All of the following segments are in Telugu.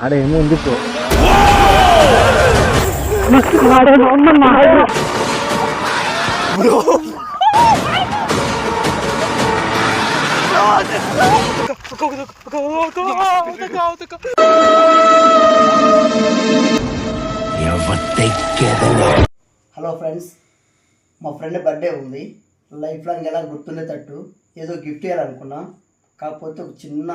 ఆడేముంది బ్రో హలో ఫ్రెండ్స్, మా ఫ్రెండ్ బర్త్డే ఉంది. లైఫ్ లాంగ్ ఎలా గుర్తుండేటట్టు ఏదో గిఫ్ట్ ఇవ్వాలనుకున్నా. కాకపోతే ఒక చిన్న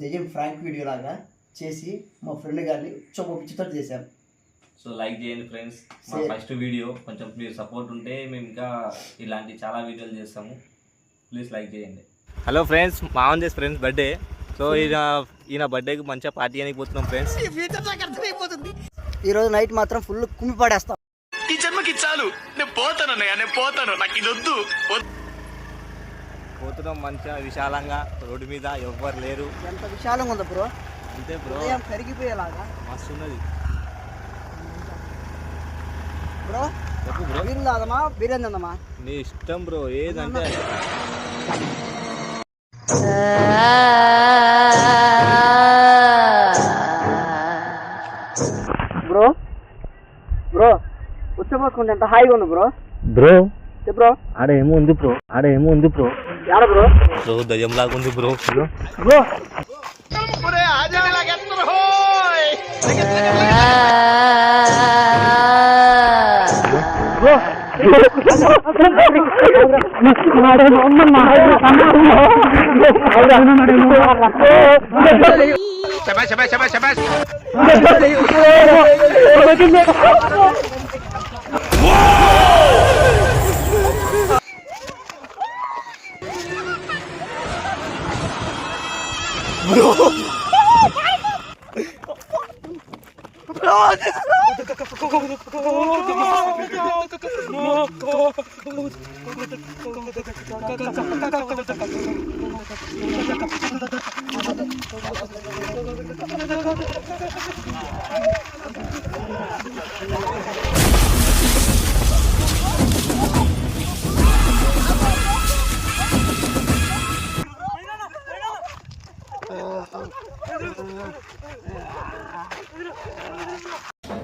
దెయ్యం ఫ్రాంక్ వీడియో లాగా చేసి మా ఫ్రెండ్ గారిని ఉచ్చబొప్పించేటట్టు చేశాను. సో లైక్ చేయండి ఫ్రెండ్స్. మా ఫస్ట్ వీడియో కొంచెం మీరు సపోర్ట్ ఉంటే మేము ఇంకా ఇలాంటి చాలా వీడియోలు చేస్తాము. ప్లీజ్ లైక్ చేయండి. హలో ఫ్రెండ్స్, మా ఆన్ చేసి ఫ్రెండ్స్ బర్త్డే. సో ఈయన బర్త్డేకి మంచిగా పార్టీ అని పోతున్నాం ఫ్రెండ్స్. ఈరోజు నైట్ మాత్రం ఫుల్ కుమ్మి పడేస్తాం. ఈ జన్మకి చాలు, నేను పోతాను అన్నయ్య, నేను పోతాను, నాకు ఇది వద్దు. పోతున్నాం మంచిగా విశాలంగా, రోడ్డు మీద ఎవ్వరు లేరు. ఎంత విశాలంగా ఉందా బ్రో, అంతే బ్రో, కరిగిపోయేలాగా మస్తు ఉన్నది బ్రో. చెప్పు బ్రో, బీర్ తాగమా బిర్యానీ తిందామా? నీ ఇష్టం బ్రో, ఏదంటే బ్రో బ్రో ఉచ్చపోసుకుంటే ఎంత హాయిగా ఉంది బ్రో. బ్రో బ్రో ఆడేముంది బ్రో యాడ బ్రో బ్రో దయ్యం లాగా ఉంది బ్రో. బ్రో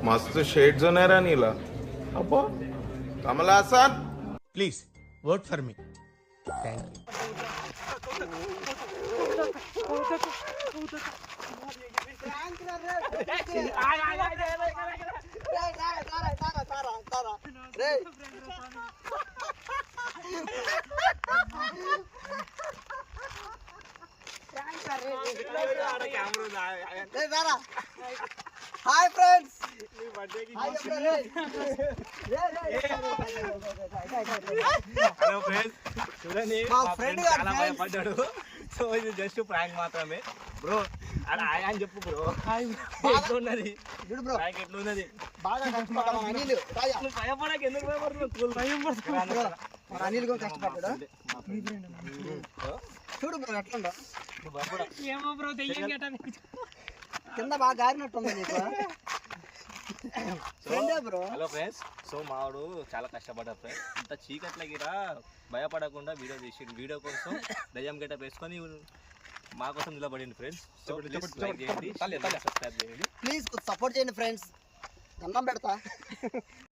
मस्त शेड्स होणार नीला अप्पा Kamala Hasan please work for me. Thank hi friends, hello friends, చూడండి మా మా ఫ్రెండ్ ఫ్రెండ్ గారు చాలా భయపడ్డాడు. సో ఇది జస్ట్ ప్రాంక్ మాత్రమే బ్రో. అలా హాయ్ అని చెప్పు బ్రో. ఎట్లున్నది ప్రాంక్, ఎట్లున్నది? బాగా కష్టపడ్డా అనిల్. నువ్వు భయపడక ఎందుకు భయపడుతున్నావు? మన అనిల్ కూడా కష్టపడ్డాడు. చూడు బ్రో ఎట్లుండో. కింద బాగా గారినట్టుంది నీకు. బ్రో హలో ఫ్రెండ్స్, సో మావాడు చాలా కష్టపడ్డా ఫ్రెండ్స్. ఇంత చీకట్ల గిరా భయపడకుండా వీడియో తీసి వీడియో కోసం దయ్యం గెటప్ వేసుకొని మా కోసం నిలబడింది ఫ్రెండ్స్. సో లైక్ చేయండి, సబ్స్క్రైబ్ చేయండి, ప్లీజ్ సపోర్ట్ చేయండి ఫ్రెండ్స్. దండం పెడతా.